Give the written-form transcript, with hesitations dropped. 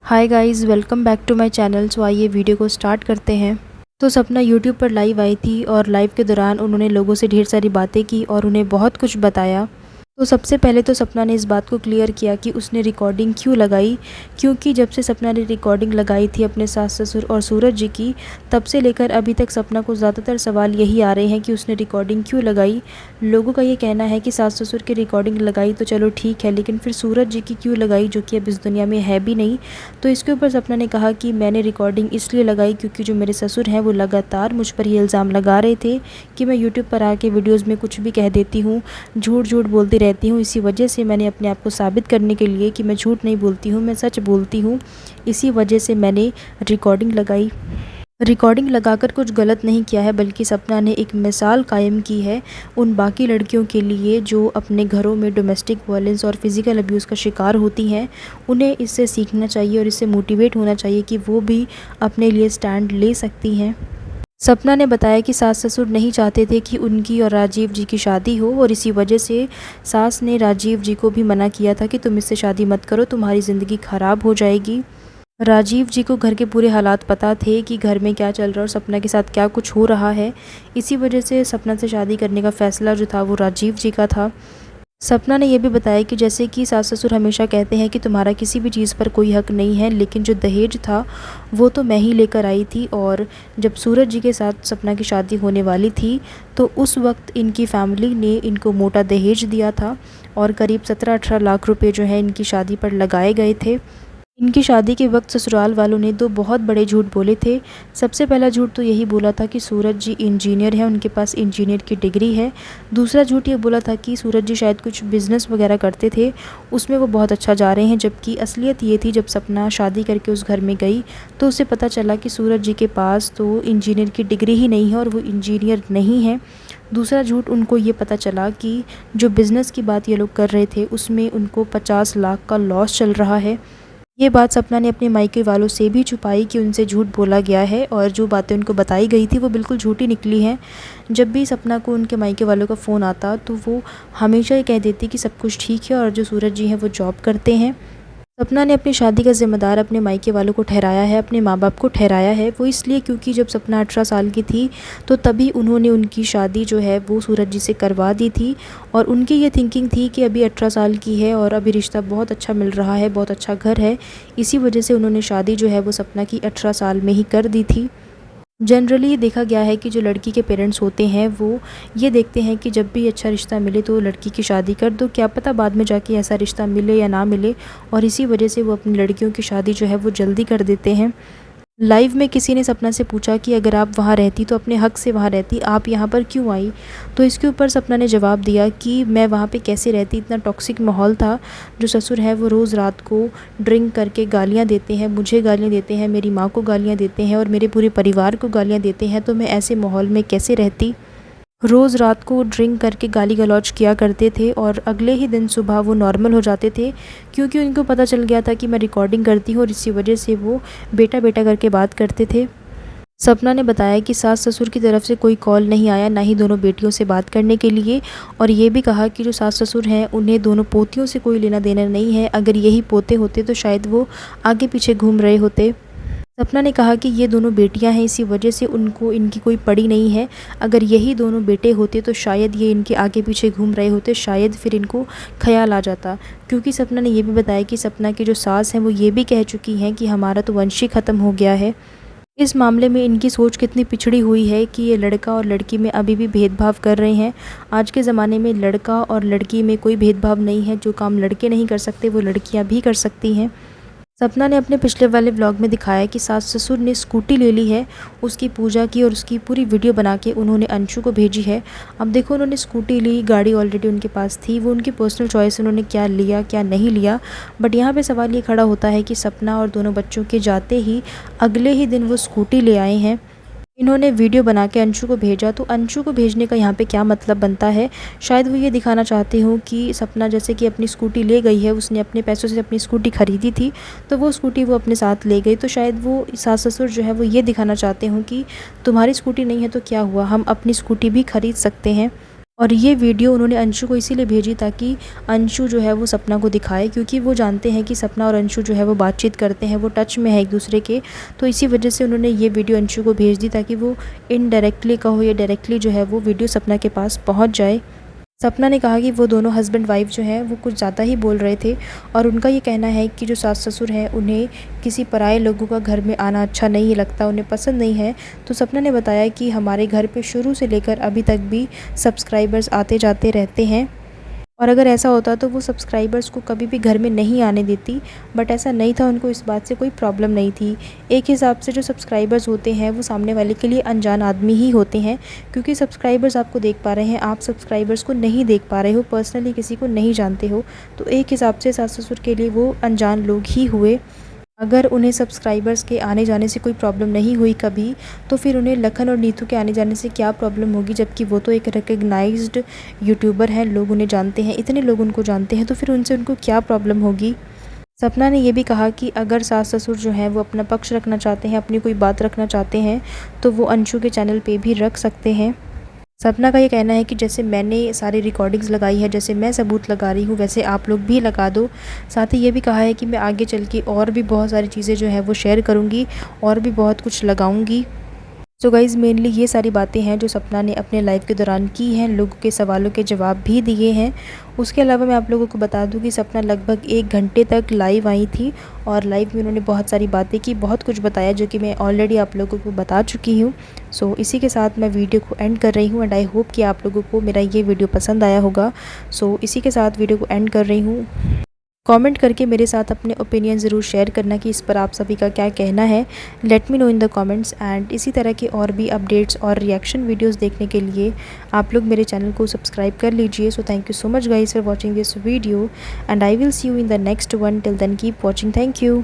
Hi guys, welcome back to my channel. So आइए video को start करते हैं। तो सपना यूट्यूब पर लाइव आई थी और लाइव के दौरान उन्होंने लोगों से ढेर सारी बातें की और उन्हें बहुत कुछ बताया। तो सबसे पहले तो सपना ने इस बात को क्लियर किया कि उसने रिकॉर्डिंग क्यों लगाई, क्योंकि जब से सपना ने रिकॉर्डिंग लगाई थी अपने सास ससुर और सूरज जी की, तब से लेकर अभी तक सपना को ज़्यादातर सवाल यही आ रहे हैं कि उसने रिकॉर्डिंग क्यों लगाई। लोगों का ये कहना है कि सास ससुर की रिकॉर्डिंग लगाई तो चलो ठीक है, लेकिन फिर सूरज जी की क्यों लगाई, जो कि अब इस दुनिया में है भी नहीं। तो इसके ऊपर सपना ने कहा कि मैंने रिकॉर्डिंग इसलिए लगाई क्योंकि जो मेरे ससुर हैं वो लगातार मुझ पर ये इल्ज़ाम लगा रहे थे कि मैं यूट्यूब पर आके वीडियोज़ में कुछ भी कह देती हूँ, झूठ झूठ बोलती रहती हूँ। इसी वजह से मैंने अपने आप को साबित करने के लिए कि मैं झूठ नहीं बोलती हूँ, मैं सच बोलती हूँ, इसी वजह से मैंने रिकॉर्डिंग लगाई। रिकॉर्डिंग लगाकर कुछ गलत नहीं किया है, बल्कि सपना ने एक मिसाल कायम की है उन बाकी लड़कियों के लिए जो अपने घरों में डोमेस्टिक वायलेंस और फिज़िकल अब्यूज़ का शिकार होती हैं। उन्हें इससे सीखना चाहिए और इससे मोटिवेट होना चाहिए कि वो भी अपने लिए स्टैंड ले सकती हैं। सपना ने बताया कि सास ससुर नहीं चाहते थे कि उनकी और राजीव जी की शादी हो, और इसी वजह से सास ने राजीव जी को भी मना किया था कि तुम इससे शादी मत करो, तुम्हारी ज़िंदगी ख़राब हो जाएगी। राजीव जी को घर के पूरे हालात पता थे कि घर में क्या चल रहा है और सपना के साथ क्या कुछ हो रहा है। इसी वजह से सपना से शादी करने का फ़ैसला जो था वो राजीव जी का था। सपना ने यह भी बताया कि जैसे कि सास ससुर हमेशा कहते हैं कि तुम्हारा किसी भी चीज़ पर कोई हक नहीं है, लेकिन जो दहेज था वो तो मैं ही लेकर आई थी। और जब सूरज जी के साथ सपना की शादी होने वाली थी तो उस वक्त इनकी फैमिली ने इनको मोटा दहेज दिया था और करीब 17-18 लाख रुपए जो है इनकी शादी पर लगाए गए थे। इनकी शादी के वक्त ससुराल वालों ने दो बहुत बड़े झूठ बोले थे। सबसे पहला झूठ तो यही बोला था कि सूरज जी इंजीनियर हैं, उनके पास इंजीनियर की डिग्री है। दूसरा झूठ ये बोला था कि सूरज जी शायद कुछ बिज़नेस वगैरह करते थे, उसमें वो बहुत अच्छा जा रहे हैं। जबकि असलियत ये थी, जब सपना शादी करके उस घर में गई तो उसे पता चला कि सूरज जी के पास तो इंजीनियर की डिग्री ही नहीं है और वो इंजीनियर नहीं है। दूसरा झूठ उनको ये पता चला कि जो बिज़नेस की बात ये लोग कर रहे थे उसमें उनको 50 लाख का लॉस चल रहा है। ये बात सपना ने अपने मायके वालों से भी छुपाई कि उनसे झूठ बोला गया है, और जो बातें उनको बताई गई थी वो बिल्कुल झूठी निकली हैं। जब भी सपना को उनके मायके वालों का फ़ोन आता तो वो हमेशा ये कह देती कि सब कुछ ठीक है और जो सूरज जी हैं वो जॉब करते हैं। सपना ने अपनी शादी का ज़िम्मेदार अपने मायके वालों को ठहराया है, अपने माँ बाप को ठहराया है। वो इसलिए क्योंकि जब सपना 18 साल की थी तो तभी उन्होंने उनकी शादी जो है वो सूरज जी से करवा दी थी, और उनकी ये थिंकिंग थी कि अभी 18 साल की है और अभी रिश्ता बहुत अच्छा मिल रहा है, बहुत अच्छा घर है। इसी वजह से उन्होंने शादी जो है वो सपना की 18 साल में ही कर दी थी। जनरली देखा गया है कि जो लड़की के पेरेंट्स होते हैं वो ये देखते हैं कि जब भी अच्छा रिश्ता मिले तो लड़की की शादी कर दो, क्या पता बाद में जाके ऐसा रिश्ता मिले या ना मिले, और इसी वजह से वो अपनी लड़कियों की शादी जो है वो जल्दी कर देते हैं। लाइव में किसी ने सपना से पूछा कि अगर आप वहाँ रहती तो अपने हक से वहाँ रहती, आप यहाँ पर क्यों आई? तो इसके ऊपर सपना ने जवाब दिया कि मैं वहाँ पे कैसे रहती, इतना टॉक्सिक माहौल था। जो ससुर है वो रोज़ रात को ड्रिंक करके गालियाँ देते हैं, मुझे गालियाँ देते हैं, मेरी माँ को गालियाँ देते हैं और मेरे पूरे परिवार को गालियाँ देते हैं। तो मैं ऐसे माहौल में कैसे रहती? रोज़ रात को ड्रिंक करके गाली गलौज किया करते थे और अगले ही दिन सुबह वो नॉर्मल हो जाते थे, क्योंकि उनको पता चल गया था कि मैं रिकॉर्डिंग करती हूँ, और इसी वजह से वो बेटा बेटा करके बात करते थे। सपना ने बताया कि सास ससुर की तरफ से कोई कॉल नहीं आया, ना ही दोनों बेटियों से बात करने के लिए, और ये भी कहा कि जो सास ससुर हैं उन्हें दोनों पोतियों से कोई लेना देना नहीं है। अगर यही पोते होते तो शायद वो आगे पीछे घूम रहे होते। सपना ने कहा कि ये दोनों बेटियां हैं, इसी वजह से उनको इनकी कोई पड़ी नहीं है। अगर यही दोनों बेटे होते तो शायद ये इनके आगे पीछे घूम रहे होते, शायद फिर इनको ख्याल आ जाता। क्योंकि सपना ने ये भी बताया कि सपना की जो सास हैं वो ये भी कह चुकी हैं कि हमारा तो वंश ही ख़त्म हो गया है। इस मामले में इनकी सोच कितनी पिछड़ी हुई है कि ये लड़का और लड़की में अभी भी भेदभाव कर रहे हैं। आज के ज़माने में लड़का और लड़की में कोई भेदभाव नहीं है, जो काम लड़के नहीं कर सकते वो लड़कियां भी कर सकती हैं। सपना ने अपने पिछले वाले व्लॉग में दिखाया कि सास ससुर ने स्कूटी ले ली है, उसकी पूजा की और उसकी पूरी वीडियो बना के उन्होंने अंशु को भेजी है। अब देखो, उन्होंने स्कूटी ली, गाड़ी ऑलरेडी उनके पास थी, वो उनकी पर्सनल चॉइस, उन्होंने क्या लिया क्या नहीं लिया। बट यहाँ पे सवाल ये खड़ा होता है कि सपना और दोनों बच्चों के जाते ही अगले ही दिन वो स्कूटी ले आए हैं। इन्होंने वीडियो बना के अंशु को भेजा, तो अंशु को भेजने का यहाँ पे क्या मतलब बनता है? शायद वो ये दिखाना चाहते हो कि सपना जैसे कि अपनी स्कूटी ले गई है, उसने अपने पैसों से अपनी स्कूटी खरीदी थी तो वो स्कूटी वो अपने साथ ले गई। तो शायद वो सास ससुर जो है वो ये दिखाना चाहते हों कि तुम्हारी स्कूटी नहीं है तो क्या हुआ, हम अपनी स्कूटी भी खरीद सकते हैं। और ये वीडियो उन्होंने अंशु को इसीलिए भेजी ताकि अंशु जो है वो सपना को दिखाए, क्योंकि वो जानते हैं कि सपना और अंशु जो है वो बातचीत करते हैं, वो टच में है एक दूसरे के। तो इसी वजह से उन्होंने ये वीडियो अंशु को भेज दी ताकि वो इनडायरेक्टली कहो या डायरेक्टली जो है वो वीडियो सपना के पास पहुंच जाए। सपना ने कहा कि वो दोनों हस्बैंड वाइफ जो हैं वो कुछ ज़्यादा ही बोल रहे थे, और उनका ये कहना है कि जो सास ससुर हैं उन्हें किसी पराये लोगों का घर में आना अच्छा नहीं लगता, उन्हें पसंद नहीं है। तो सपना ने बताया कि हमारे घर पे शुरू से लेकर अभी तक भी सब्सक्राइबर्स आते जाते रहते हैं, और अगर ऐसा होता तो वो सब्सक्राइबर्स को कभी भी घर में नहीं आने देती, बट ऐसा नहीं था, उनको इस बात से कोई प्रॉब्लम नहीं थी। एक हिसाब से जो सब्सक्राइबर्स होते हैं वो सामने वाले के लिए अनजान आदमी ही होते हैं, क्योंकि सब्सक्राइबर्स आपको देख पा रहे हैं, आप सब्सक्राइबर्स को नहीं देख पा रहे हो, पर्सनली किसी को नहीं जानते हो, तो एक हिसाब से सास ससुर के लिए वो अनजान लोग ही हुए। अगर उन्हें सब्सक्राइबर्स के आने जाने से कोई प्रॉब्लम नहीं हुई कभी, तो फिर उन्हें लखन और नीतू के आने जाने से क्या प्रॉब्लम होगी, जबकि वो तो एक रिकग्नाइज्ड यूट्यूबर हैं, लोग उन्हें जानते हैं, इतने लोग उनको जानते हैं, तो फिर उनसे उनको क्या प्रॉब्लम होगी। सपना ने ये भी कहा कि अगर सास ससुर जो हैं वो अपना पक्ष रखना चाहते हैं, अपनी कोई बात रखना चाहते हैं, तो वो अंशु के चैनल पे भी रख सकते हैं। सपना का ये कहना है कि जैसे मैंने सारी रिकॉर्डिंग्स लगाई है, जैसे मैं सबूत लगा रही हूँ, वैसे आप लोग भी लगा दो। साथ ही ये भी कहा है कि मैं आगे चल के और भी बहुत सारी चीज़ें जो है वो शेयर करूँगी, और भी बहुत कुछ लगाऊँगी। सो गाइज़, मेनली ये सारी बातें हैं जो सपना ने अपने लाइफ के दौरान की हैं, लोगों के सवालों के जवाब भी दिए हैं। उसके अलावा मैं आप लोगों को बता दूं कि सपना लगभग 1 घंटे तक लाइव आई थी, और लाइव में उन्होंने बहुत सारी बातें की, बहुत कुछ बताया जो कि मैं ऑलरेडी आप लोगों को बता चुकी हूँ। सो इसी के साथ मैं वीडियो को एंड कर रही हूँ, एंड आई होप कि आप लोगों को मेरा ये वीडियो पसंद आया होगा। सो इसी के साथ वीडियो को एंड कर रही हूँ। कमेंट करके मेरे साथ अपने ओपिनियन ज़रूर शेयर करना कि इस पर आप सभी का क्या कहना है। Let me know in the comments, and इसी तरह के और भी अपडेट्स और रिएक्शन वीडियोस देखने के लिए आप लोग मेरे चैनल को सब्सक्राइब कर लीजिए। So thank you so much guys for watching this video, and I will see you in the next one. Till then keep watching. Thank you.